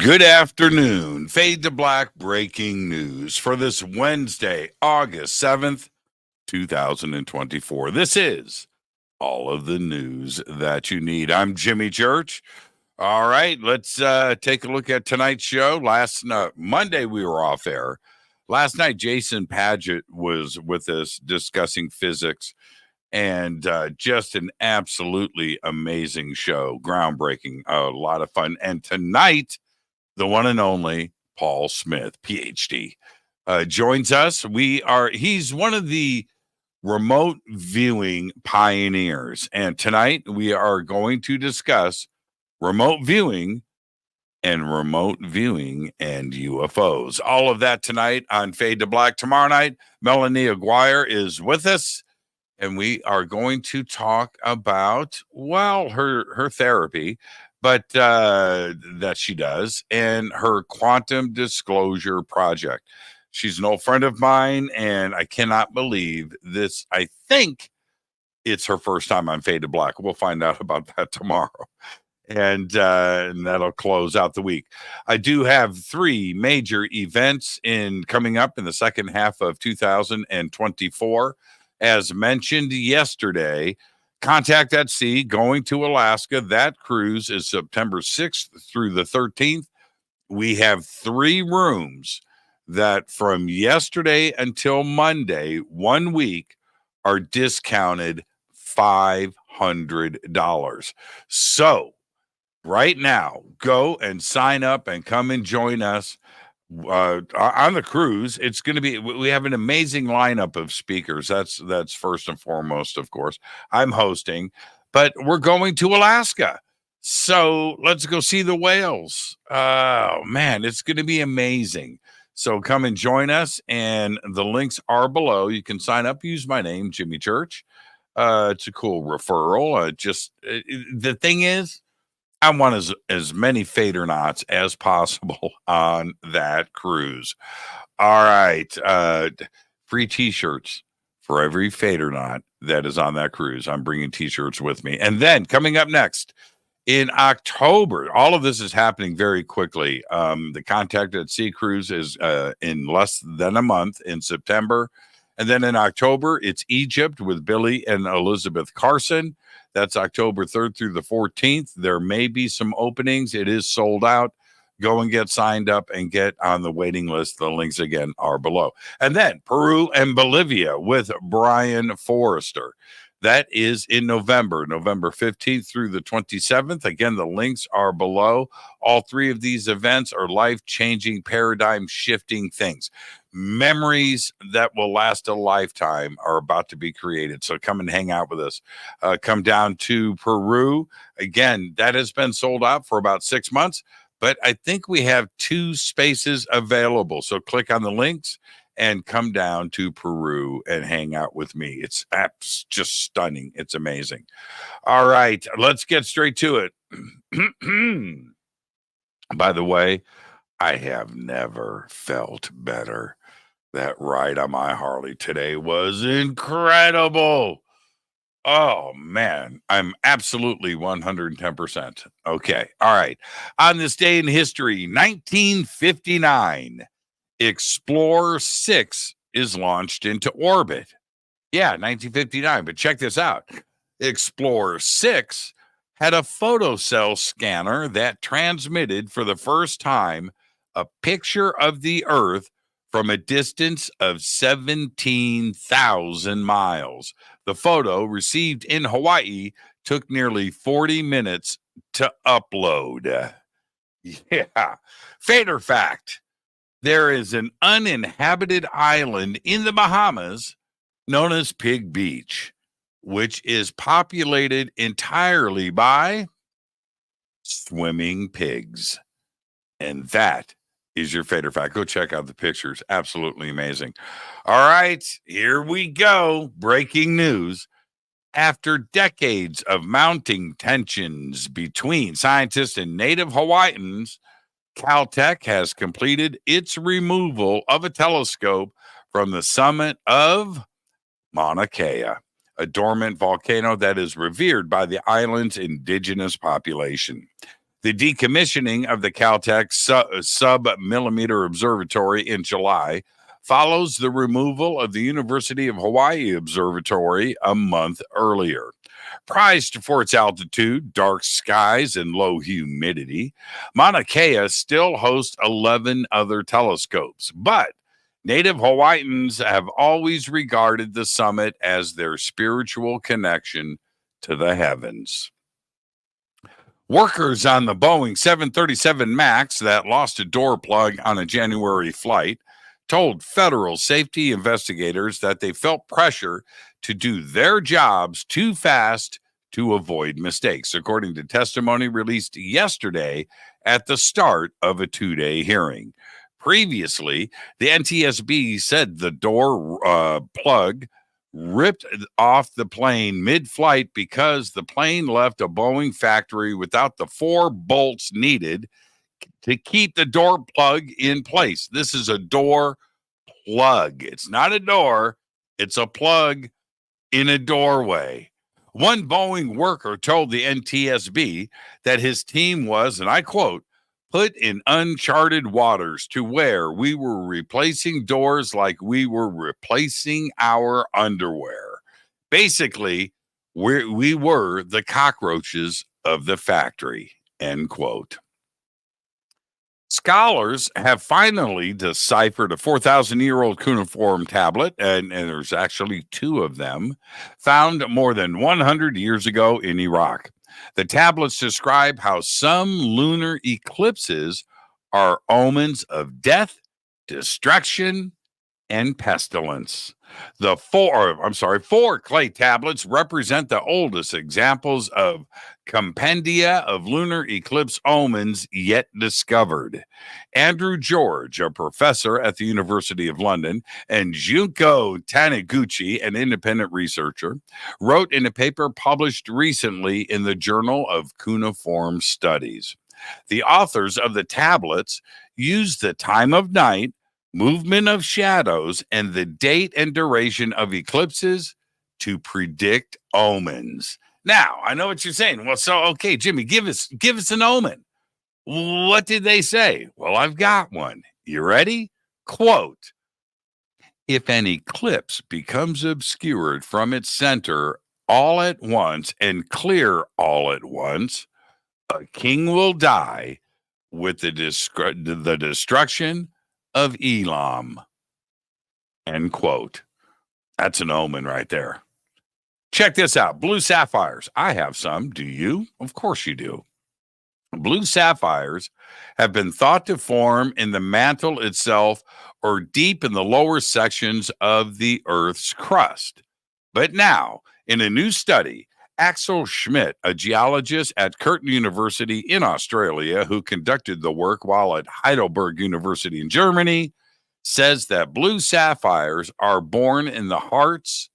Good afternoon. Fade to Black breaking news for this Wednesday, August 7th, 2024. This is all of the news that you need. I'm Jimmy Church. All right, let's take a look at tonight's show. Monday, we were off air. Last night, Jason Padgett was with us discussing physics, and just an absolutely amazing show. Groundbreaking, a lot of fun. And tonight, the one and only Paul Smith, PhD, joins us. He's one of the remote viewing pioneers. And tonight we are going to discuss remote viewing and UFOs. All of that tonight on Fade to Black. Tomorrow night, Melanie Aguirre is with us, and we are going to talk about, her therapy, but that she does, and her quantum disclosure project. She's an old friend of mine, and I cannot believe this. I think it's her first time on Fade to Black. We'll find out about that tomorrow. And that'll close out the week. I do have 3 major events coming up in the second half of 2024. As mentioned yesterday, Contact at Sea going to Alaska. That cruise is September 6th through the 13th. We have 3 rooms that from yesterday until Monday, 1 week, are discounted $500. So right now, go and sign up and come and join us on the cruise. It's going to be, we have an amazing lineup of speakers. That's first and foremost, of course. I'm hosting, but we're going to Alaska. So let's go see the whales. Oh man, it's going to be amazing. So come and join us, and the links are below. You can sign up, use my name, Jimmy Church. It's a cool referral. The thing is, I want as many Fadernauts as possible on that cruise. All right. Free T-shirts for every Fadernaut that is on that cruise. I'm bringing T-shirts with me. And then coming up next in October, all of this is happening very quickly. The Contact at Sea cruise is in less than a month in September. And then in October, it's Egypt with Billy and Elizabeth Carson. That's October 3rd through the 14th. There may be some openings. It is sold out. Go and get signed up and get on the waiting list. The links, again, are below. And then Peru and Bolivia with Brian Forrester. That is in November 15th through the 27th. Again, the links are below. All 3 of these events are life-changing, paradigm-shifting things. Memories that will last a lifetime are about to be created. So come and hang out with us. Come down to Peru. Again, that has been sold out for about 6 months, but I think we have 2 spaces available. So click on the links and come down to Peru and hang out with me. It's just stunning. It's amazing. All right, let's get straight to it. By the way, I have never felt better. That ride on my Harley today was incredible. Oh, man, I'm absolutely 110%. Okay, all right. On this day in history, 1959, Explorer 6 is launched into orbit. Yeah, 1959, but check this out. Explorer 6 had a photocell scanner that transmitted for the first time a picture of the Earth from a distance of 17,000 miles. The photo, received in Hawaii, took nearly 40 minutes to upload. Yeah. Fader fact. There is an uninhabited island in the Bahamas known as Pig Beach, which is populated entirely by swimming pigs. And that is your Fader fact. Go check out the pictures. Absolutely amazing. All right, here we go. Breaking news. After decades of mounting tensions between scientists and native Hawaiians, Caltech has completed its removal of a telescope from the summit of Mauna Kea, a dormant volcano that is revered by the island's indigenous population. The decommissioning of the Caltech sub-millimeter observatory in July follows the removal of the University of Hawaii Observatory a month earlier. Prized for its altitude, dark skies, and low humidity, Mauna Kea still hosts 11 other telescopes, but Native Hawaiians have always regarded the summit as their spiritual connection to the heavens. Workers on the Boeing 737 MAX that lost a door plug on a January flight told federal safety investigators that they felt pressure to do their jobs too fast to avoid mistakes, according to testimony released yesterday at the start of a 2-day hearing. Previously, the NTSB said the door plug ripped off the plane mid-flight because the plane left a Boeing factory without the 4 bolts needed to keep the door plug in place. This is a door plug. It's not a door. It's a plug in a doorway. One Boeing worker told the NTSB that his team was, and I quote, put in uncharted waters to where we were replacing doors like we were replacing our underwear. Basically, we were the cockroaches of the factory, end quote. Scholars have finally deciphered a 4,000-year-old cuneiform tablet, and there's actually 2 of them, found more than 100 years ago in Iraq. The tablets describe how some lunar eclipses are omens of death, destruction, and pestilence. The 4 clay tablets represent the oldest examples of compendia of lunar eclipse omens yet discovered. Andrew George, a professor at the University of London, and Junko Taniguchi, an independent researcher, wrote in a paper published recently in the Journal of Cuneiform Studies. The authors of the tablets used the time of night, movement of shadows, and the date and duration of eclipses to predict omens. Now, I know what you're saying. Well, so, okay, Jimmy, give us an omen. What did they say? Well, I've got one. You ready? Quote, if an eclipse becomes obscured from its center all at once and clear all at once, a king will die with the destruction of Elam. End quote. That's an omen right there. Check this out. Blue sapphires. I have some. Do you? Of course you do. Blue sapphires have been thought to form in the mantle itself or deep in the lower sections of the Earth's crust. But now, in a new study, Axel Schmidt, a geologist at Curtin University in Australia who conducted the work while at Heidelberg University in Germany, says that blue sapphires are born in the hearts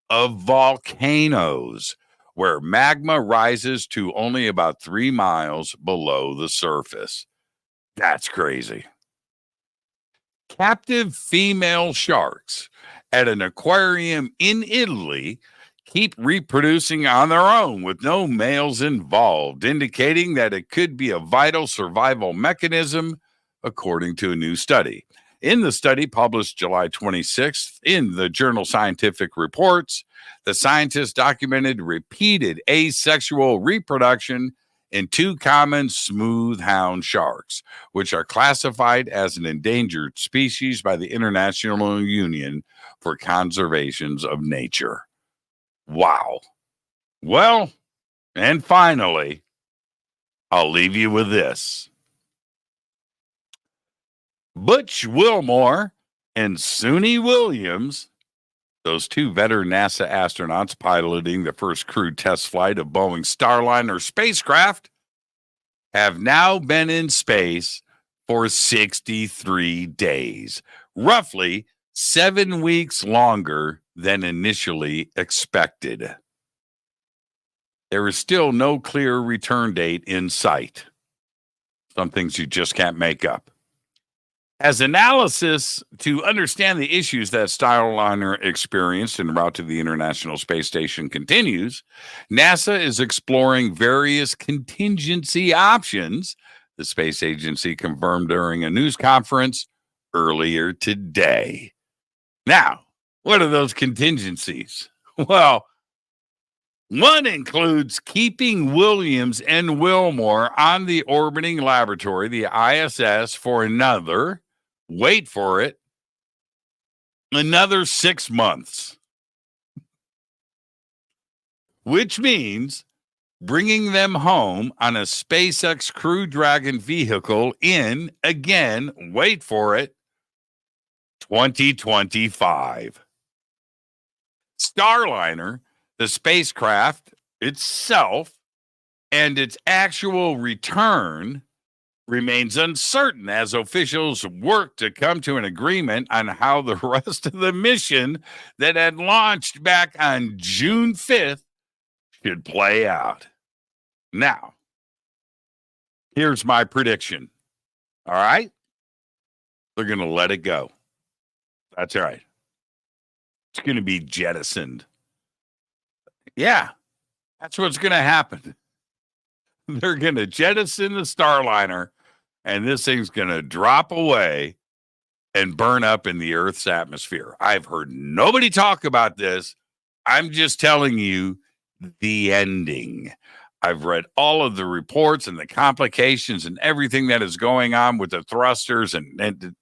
of volcanoes, where magma rises to only about 3 miles below the surface. That's crazy. Captive female sharks at an aquarium in Italy keep reproducing on their own with no males involved, indicating that it could be a vital survival mechanism, according to a new study. In the study published July 26th in the journal Scientific Reports, the scientists documented repeated asexual reproduction in 2 common smooth hound sharks, which are classified as an endangered species by the International Union for Conservation of Nature. Wow. Well, and finally, I'll leave you with this. Butch Wilmore and Suni Williams, those 2 veteran NASA astronauts piloting the first crewed test flight of Boeing Starliner spacecraft, have now been in space for 63 days, roughly 7 weeks longer than initially expected. There is still no clear return date in sight. Some things you just can't make up. As analysis to understand the issues that Starliner experienced en route to the International Space Station continues, NASA is exploring various contingency options, the space agency confirmed during a news conference earlier today. Now, what are those contingencies? Well, one includes keeping Williams and Wilmore on the orbiting laboratory, the ISS, for another, wait for it, another 6 months, which means bringing them home on a SpaceX Crew Dragon vehicle in, again, wait for it, 2025. Starliner, the spacecraft itself, and its actual return remains uncertain as officials work to come to an agreement on how the rest of the mission that had launched back on June 5th should play out. Now, here's my prediction. All right? They're going to let it go. That's right. It's going to be jettisoned. Yeah, that's what's going to happen. They're going to jettison the Starliner, and this thing's going to drop away and burn up in the Earth's atmosphere. I've heard nobody talk about this. I'm just telling you the ending. I've read all of the reports and the complications and everything that is going on with the thrusters, and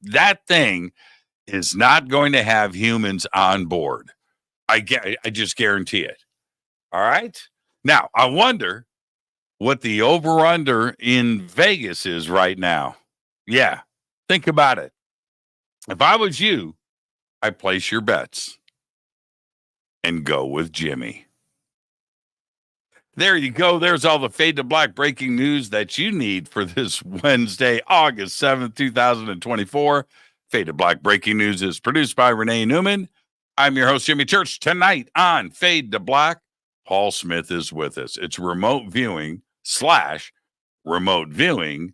that thing is not going to have humans on board. I just guarantee it. All right. Now, I wonder what the over-under in Vegas is right now. Yeah. Think about it. If I was you, I'd place your bets and go with Jimmy. There you go. There's all the Fade to Black breaking news that you need for this Wednesday, August 7th, 2024. Fade to Black breaking news is produced by Renee Neumann. I'm your host, Jimmy Church. Tonight on Fade to Black, Paul Smith is with us. It's remote viewing / remote viewing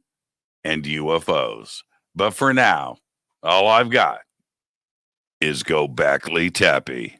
and UFOs. But for now, all I've got is Go Backley Tappy.